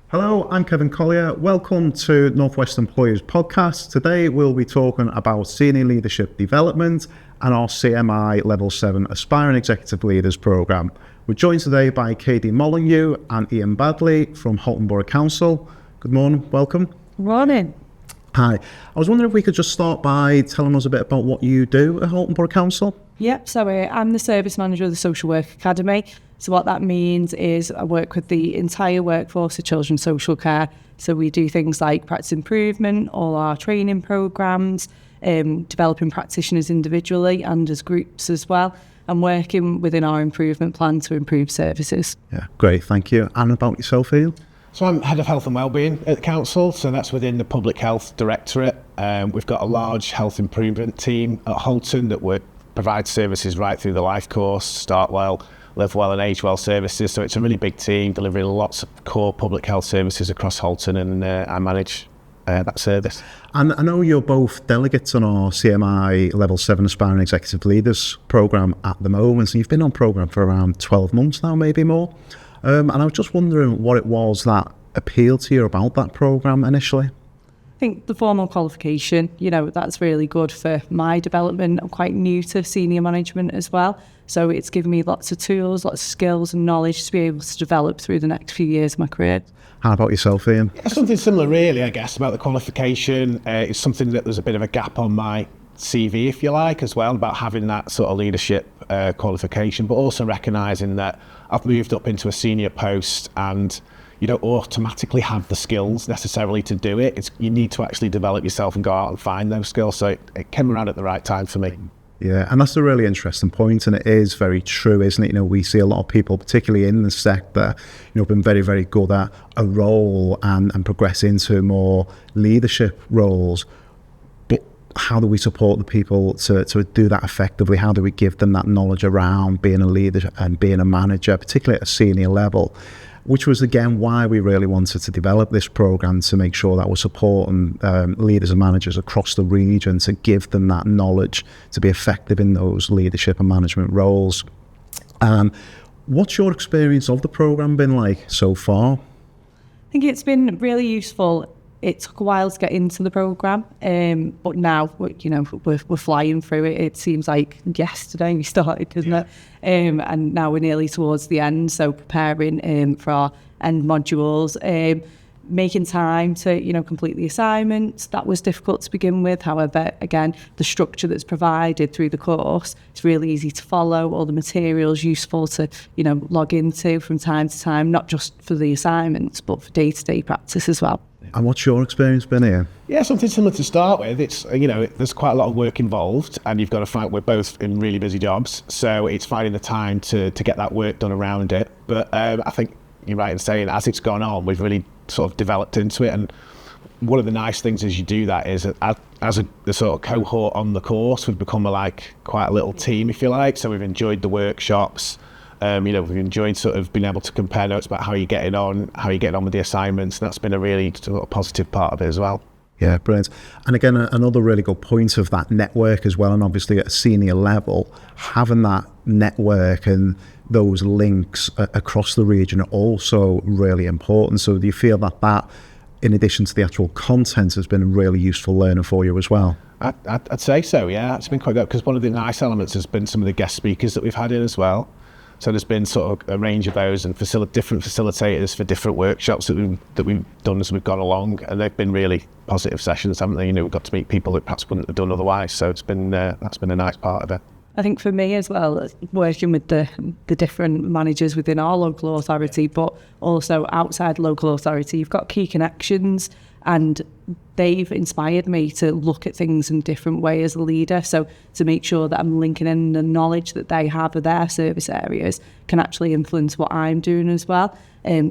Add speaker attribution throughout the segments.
Speaker 1: Hello, I'm Kevin Collier. Welcome to Northwest Employers Podcast. Today we'll be talking about senior leadership development and our CMI Level 7 Aspiring Executive Leaders Programme. We're joined today by Kadie Molyneux and Ian Baddiley from Halton Borough Council. Good morning, welcome.
Speaker 2: Morning.
Speaker 1: Hi. I was wondering if we could just start by telling us a bit about what you do at Halton Borough Council.
Speaker 2: Yep, so I'm the Service Manager of the Social Work Academy. So what that means is I work with the entire workforce of children's social care. So we do things like practice improvement, all our training programmes, developing practitioners individually and as groups as well, and working within our improvement plan to improve services.
Speaker 1: Yeah, great, thank you. And about yourself, Ian?
Speaker 3: So I'm Head of Health and Wellbeing at the Council, so that's within the Public Health Directorate. We've got a large health improvement team at Halton that provide services right through the life course, start well, live well and age well services. So it's a really big team delivering lots of core public health services across Halton, and I manage that service.
Speaker 1: And I know you're both delegates on our CMI Level 7 Aspiring Executive Leaders Programme at the moment. So you've been on programme for around 12 months now, maybe more. And I was just wondering what it was that appealed to you about that programme initially.
Speaker 2: I think the formal qualification, that's really good for my development. I'm quite new to senior management as well. So it's given me lots of tools, lots of skills and knowledge to be able to develop through the next few years of my career.
Speaker 1: How about yourself, Ian?
Speaker 3: Something similar really, I guess, about the qualification. It's something that there's a bit of a gap on my CV, if you like, as well, about having that sort of leadership qualification, but also recognising that I've moved up into a senior post and you don't automatically have the skills necessarily to do it. You need to actually develop yourself and go out and find those skills. So it came around at the right time for me.
Speaker 1: Yeah, and that's a really interesting point, and it is very true, isn't it? We see a lot of people, particularly in the sector, been very, very good at a role and progress into more leadership roles. But how do we support the people to do that effectively? How do we give them that knowledge around being a leader and being a manager, particularly at a senior level? Which was, again, why we really wanted to develop this programme, to make sure that we're supporting leaders and managers across the region to give them that knowledge to be effective in those leadership and management roles. What's your experience of the programme been like so far?
Speaker 2: I think it's been really useful. It took a while to get into the programme, but now we're flying through it. It seems like yesterday we started, doesn't it? And now we're nearly towards the end, so preparing for our end modules, making time to complete the assignments. That was difficult to begin with. However, again, the structure that's provided through the course, it's really easy to follow. All the materials useful to log into from time to time, not just for the assignments but for day-to-day practice as well.
Speaker 1: And what's your experience been here?
Speaker 3: Yeah, something similar to start with. It's there's quite a lot of work involved, and you've got to find. We're both in really busy jobs, so it's finding the time to get that work done around it. But I think you're right in saying, as it's gone on, we've really sort of developed into it. And one of the nice things as you do that is, as the sort of cohort on the course, we've become quite a little team, if you like. So we've enjoyed the workshops. We've enjoyed sort of being able to compare notes about how you're getting on with the assignments. And that's been a really sort of positive part of it as well.
Speaker 1: Yeah, brilliant. And again, another really good point of that network as well, and obviously at a senior level, having that network and those links across the region are also really important. So do you feel that in addition to the actual content, has been a really useful learning for you as well?
Speaker 3: I'd say so, yeah. It's been quite good, because one of the nice elements has been some of the guest speakers that we've had in as well. So there's been sort of a range of those, and different facilitators for different workshops that we've done as we've gone along, and they've been really positive sessions, haven't they? We've got to meet people that perhaps wouldn't have done otherwise. So it's been that's been a nice part of it.
Speaker 2: I think for me as well, working with the different managers within our local authority, but also outside local authority, you've got key connections, and they've inspired me to look at things in a different way as a leader. So to make sure that I'm linking in the knowledge that they have of their service areas can actually influence what I'm doing as well.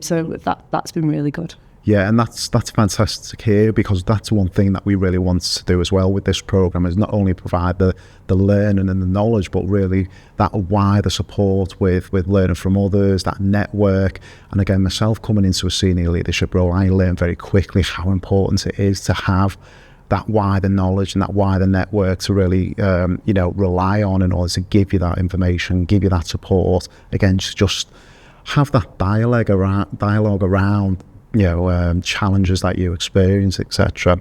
Speaker 2: So that's been really good.
Speaker 1: Yeah, and that's fantastic to hear, because that's one thing that we really want to do as well with this programme, is not only provide the learning and the knowledge, but really that wider support with learning from others, that network. And again, myself coming into a senior leadership role, I learned very quickly how important it is to have that wider knowledge and that wider network to really rely on in order to give you that information, give you that support. Again, just have that dialogue around challenges that you experience, etc.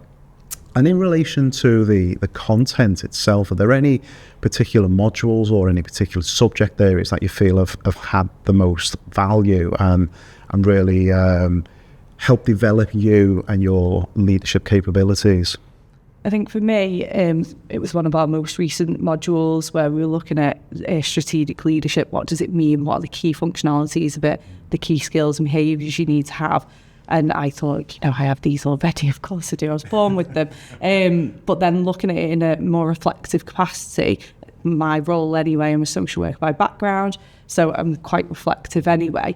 Speaker 1: And in relation to the content itself, are there any particular modules or any particular subject areas that you feel have had the most value and really helped develop you and your leadership capabilities?
Speaker 2: I think for me, it was one of our most recent modules where we were looking at strategic leadership. What does it mean? What are the key functionalities of it? The key skills and behaviours you need to have. And I thought, I have these already. Of course I do. I was born with them. But then looking at it in a more reflective capacity, my role anyway, I'm a social worker by background, so I'm quite reflective anyway.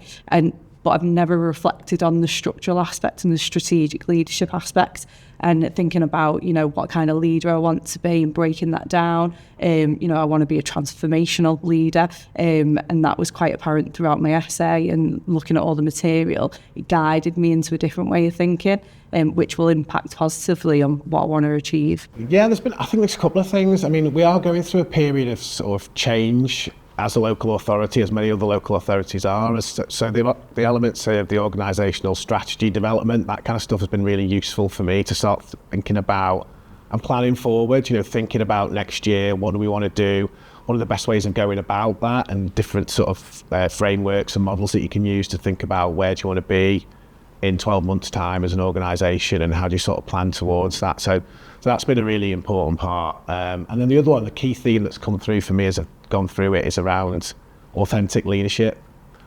Speaker 2: But I've never reflected on the structural aspect and the strategic leadership aspect, and thinking about, what kind of leader I want to be and breaking that down. I want to be a transformational leader, and that was quite apparent throughout my essay, and looking at all the material, it guided me into a different way of thinking, which will impact positively on what I want to achieve.
Speaker 3: Yeah, I think there's a couple of things. I mean, we are going through a period of sort of change as a local authority, as many other local authorities are. So the elements of the organisational strategy development, that kind of stuff has been really useful for me to start thinking about and planning forward, thinking about next year, what do we want to do? What are the best ways of going about that, and different sort of frameworks and models that you can use to think about where do you want to be in 12 months' time as an organisation, and how do you sort of plan towards that. So that's been a really important part. And then the other one, the key theme that's come through for me as I've gone through it, is around authentic leadership,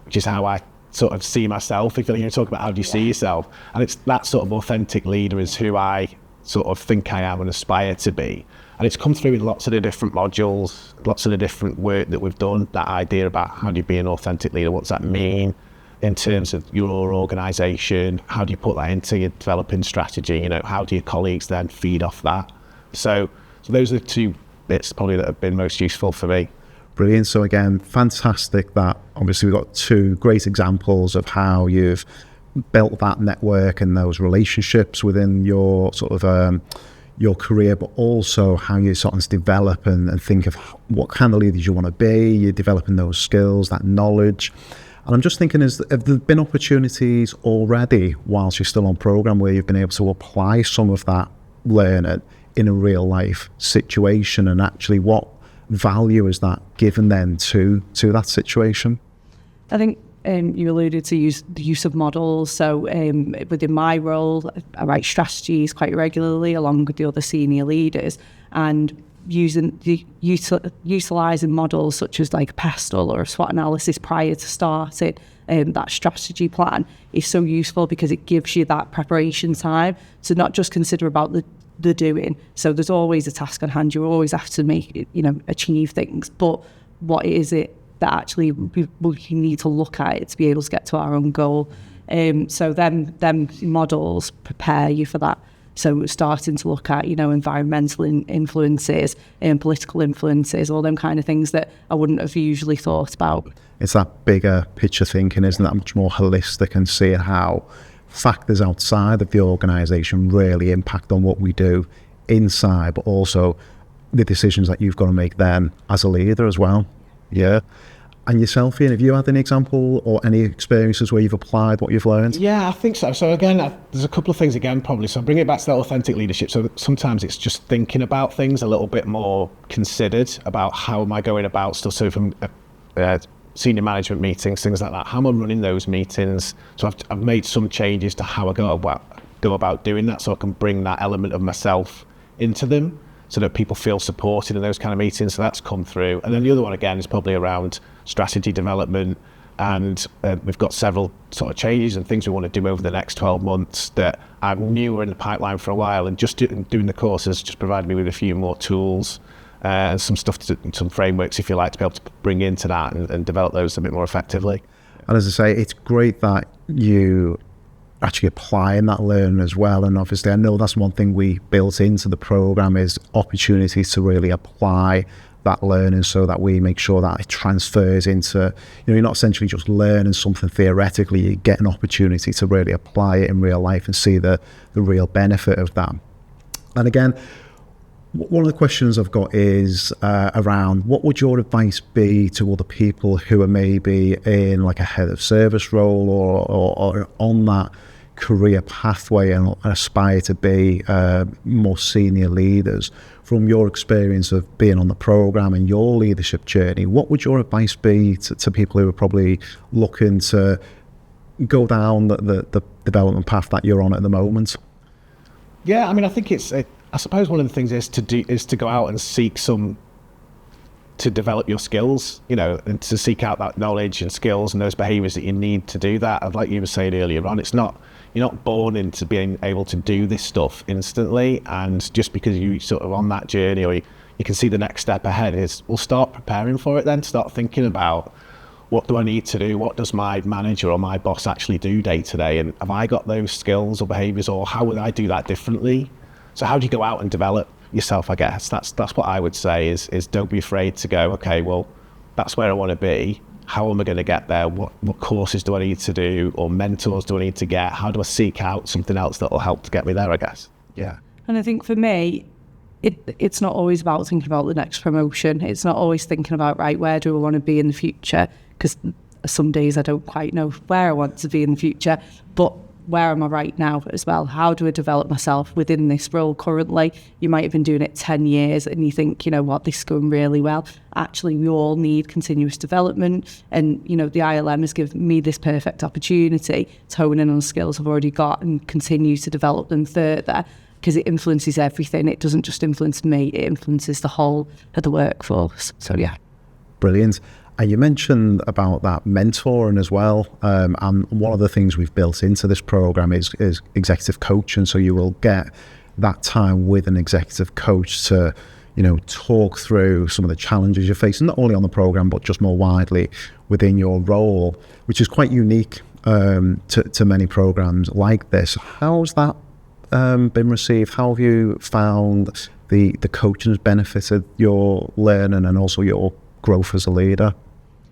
Speaker 3: which is how I sort of see myself. If you talk about how do you see yourself, and it's that sort of authentic leader is who I sort of think I am and aspire to be. And it's come through in lots of the different modules, lots of the different work that we've done, that idea about how do you be an authentic leader, what's that mean in terms of your organisation, how do you put that into your developing strategy, how do your colleagues then feed off that? So those are the two bits probably that have been most useful for me.
Speaker 1: Brilliant. So again, fantastic that obviously we've got two great examples of how you've built that network and those relationships within your sort of your career, but also how you sort of develop and think of what kind of leaders you want to be. You're developing those skills, that knowledge. And I'm just thinking, have there been opportunities already whilst you're still on programme where you've been able to apply some of that learning in a real life situation, and actually what value is that given then to that situation?
Speaker 2: I think you alluded to the use of models. So within my role, I write strategies quite regularly along with the other senior leaders, and utilising models such as like a PESTLE or a SWOT analysis prior to starting that strategy plan is so useful, because it gives you that preparation time to not just consider about the doing. So there's always a task on hand. You always have to make achieve things, but what is it that actually we need to look at it to be able to get to our own goal? So them models prepare you for that. So starting to look at, environmental influences and political influences, all them kind of things that I wouldn't have usually thought about.
Speaker 1: It's that bigger picture thinking, isn't it? Much more holistic, and seeing how factors outside of the organisation really impact on what we do inside, but also the decisions that you've got to make then as a leader as well. Yeah. And yourself, Ian, have you had any example or any experiences where you've applied what you've learned?
Speaker 3: Yeah, I think so. So again, there's a couple of things again, probably. So bring it back to that authentic leadership. So sometimes it's just thinking about things a little bit more considered about how am I going about stuff. So from senior management meetings, things like that, how am I running those meetings? So I've made some changes to how I go about doing that, so I can bring that element of myself into them, so that people feel supported in those kind of meetings. So that's come through. And then the other one again is probably around strategy development, and we've got several sort of changes and things we want to do over the next 12 months that I knew were in the pipeline for a while, and just doing the courses just provided me with a few more tools and some stuff, some frameworks, if you like, to be able to bring into that and develop those a bit more effectively.
Speaker 1: And as I say, it's great that you actually applying that learning as well. And obviously I know that's one thing we built into the programme, is opportunities to really apply that learning, so that we make sure that it transfers into, you're not essentially just learning something theoretically, you get an opportunity to really apply it in real life and see the real benefit of that. And again, one of the questions I've got is around what would your advice be to other people who are maybe in like a head of service role or on that career pathway and aspire to be more senior leaders, from your experience of being on the programme and your leadership journey, what would your advice be to people who are probably looking to go down the development path that you're on at the moment?
Speaker 3: Yeah, I mean, I think I suppose one of the things is to go out and seek to develop your skills, and to seek out that knowledge and skills and those behaviours that you need to do that. And like you were saying earlier on, you're not born into being able to do this stuff instantly. And just because you sort of on that journey, or you can see the next step ahead, we'll start preparing for it then, start thinking about, what do I need to do? What does my manager or my boss actually do day to day? And have I got those skills or behaviours, or how would I do that differently? So how do you go out and develop yourself, I guess? That's what I would say is don't be afraid to go, okay, well, that's where I want to be. How am I going to get there? What courses do I need to do, or mentors do I need to get? How do I seek out something else that will help to get me there, I guess? Yeah.
Speaker 2: And I think for me, it's not always about thinking about the next promotion. It's not always thinking about, right, where do I want to be in the future? Because some days I don't quite know where I want to be in the future, but where am I right now as well? How do I develop myself within this role currently? You might have been doing it 10 years and you think, you know what, this is going really well. Actually, we all need continuous development. And, the ILM has given me this perfect opportunity to hone in on the skills I've already got and continue to develop them further, because it influences everything. It doesn't just influence me, it influences the whole of the workforce. So, yeah.
Speaker 1: Brilliant. And you mentioned about that mentoring as well, and one of the things we've built into this program is executive coaching. So you will get that time with an executive coach to, talk through some of the challenges you're facing, not only on the program but just more widely within your role, which is quite unique to many programs like this. How's that been received? How have you found the coaching has benefited your learning and also your growth as a leader?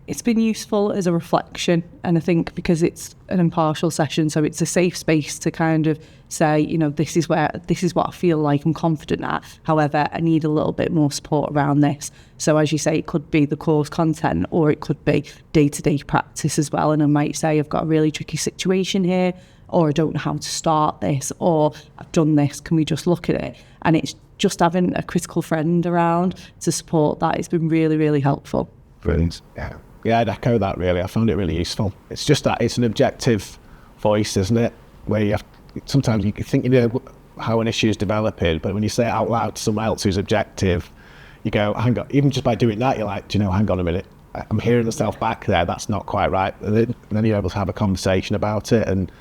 Speaker 2: It's been useful as a reflection, and I think because it's an impartial session, so it's a safe space to kind of say, this is what I feel like I'm confident at. However, I need a little bit more support around this. So as you say, it could be the course content, or it could be day-to-day practice as well. And I might say, I've got a really tricky situation here, or I don't know how to start this, or I've done this, can we just look at it? And it's just having a critical friend around to support that. It's been really, really helpful.
Speaker 3: Brilliant. Yeah, I'd echo that really. I found it really useful. It's just that it's an objective voice, isn't it? Where sometimes you think you know how an issue is developing, but when you say it out loud to someone else who's objective, you go, hang on, even just by doing that, you're like, do you know, hang on a minute, I'm hearing myself back there, that's not quite right. And then you're able to have a conversation about it, and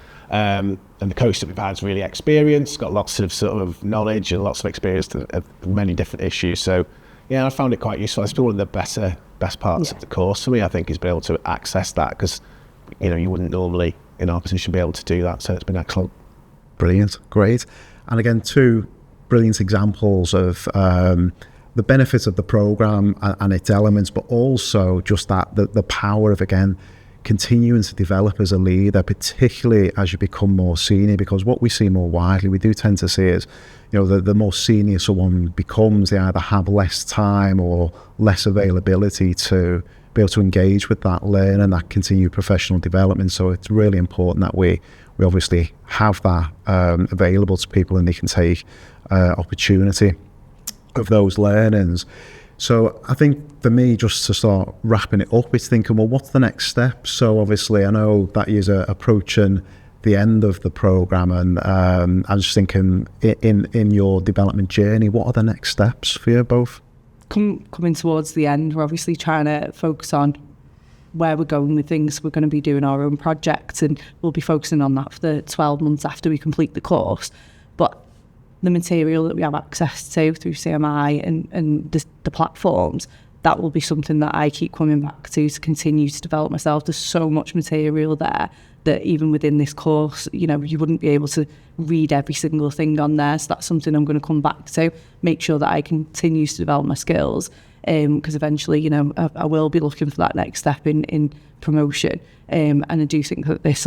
Speaker 3: the coach that we've had is really experienced, got lots of sort of knowledge and lots of experience of many different issues. So yeah, I found it quite useful. It's one of the best parts of the course for me, I think, is being able to access that, because you wouldn't normally in our position be able to do that. So it's been excellent.
Speaker 1: Brilliant, great. And again, two brilliant examples of the benefits of the program and its elements, but also just that the power of, again, continuing to develop as a leader, particularly as you become more senior, because what we see more widely, we do tend to see is, the more senior someone becomes, they either have less time or less availability to be able to engage with that learning and that continued professional development. So it's really important that we obviously have that available to people, and they can take opportunity of those learnings. So I think for me, just to start wrapping it up, it's thinking, well, what's the next step? So obviously I know that you're approaching the end of the programme, and I was just thinking in your development journey, what are the next steps for you both?
Speaker 2: Coming towards the end, we're obviously trying to focus on where we're going with things. We're going to be doing our own projects, and we'll be focusing on that for the 12 months after we complete the course. But the material that we have access to through CMI and the platforms, that will be something that I keep coming back to continue to develop myself. There's so much material there that even within this course, you wouldn't be able to read every single thing on there. So that's something I'm going to come back to, make sure that I continue to develop my skills, because eventually, I will be looking for that next step in promotion. And I do think that this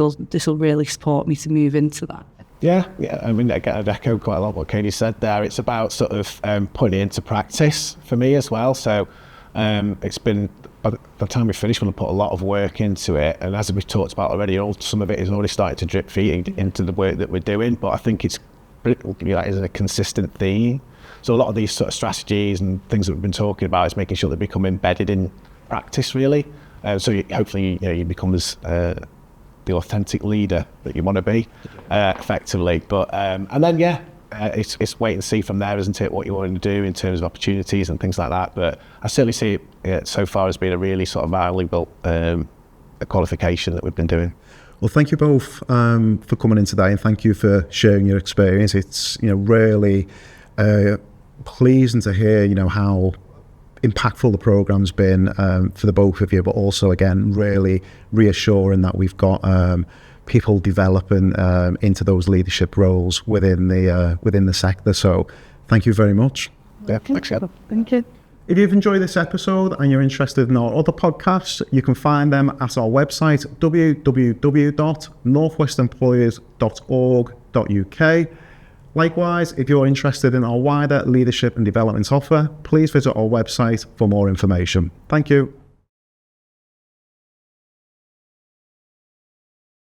Speaker 2: will really support me to move into that.
Speaker 3: Yeah. I mean, I'd echo quite a lot what Kadie said there. It's about sort of putting it into practice for me as well. So it's been by the time we finish, we'll put a lot of work into it. And as we've talked about already, some of it is already starting to drip feed into the work that we're doing. But I think it's a consistent theme. So a lot of these sort of strategies and things that we've been talking about is making sure they become embedded in practice, really. So hopefully, you become the authentic leader that you want to be, effectively. But and then it's wait and see from there, isn't it? What you want to do in terms of opportunities and things like that. But I certainly see it so far as being a really sort of valuable qualification that we've been doing.
Speaker 1: Well, thank you both for coming in today, and thank you for sharing your experience. It's really pleasing to hear how impactful the program's been for the both of you, but also again really reassuring that we've got people developing into those leadership roles within the sector. So thank you very much.
Speaker 3: Yeah, thanks.
Speaker 2: Thank you.
Speaker 1: If you've enjoyed this episode and you're interested in our other podcasts, you can find them at our website www.northwestemployers.org.uk. Likewise, if you're interested in our wider leadership and development offer, please visit our website for more information. Thank you.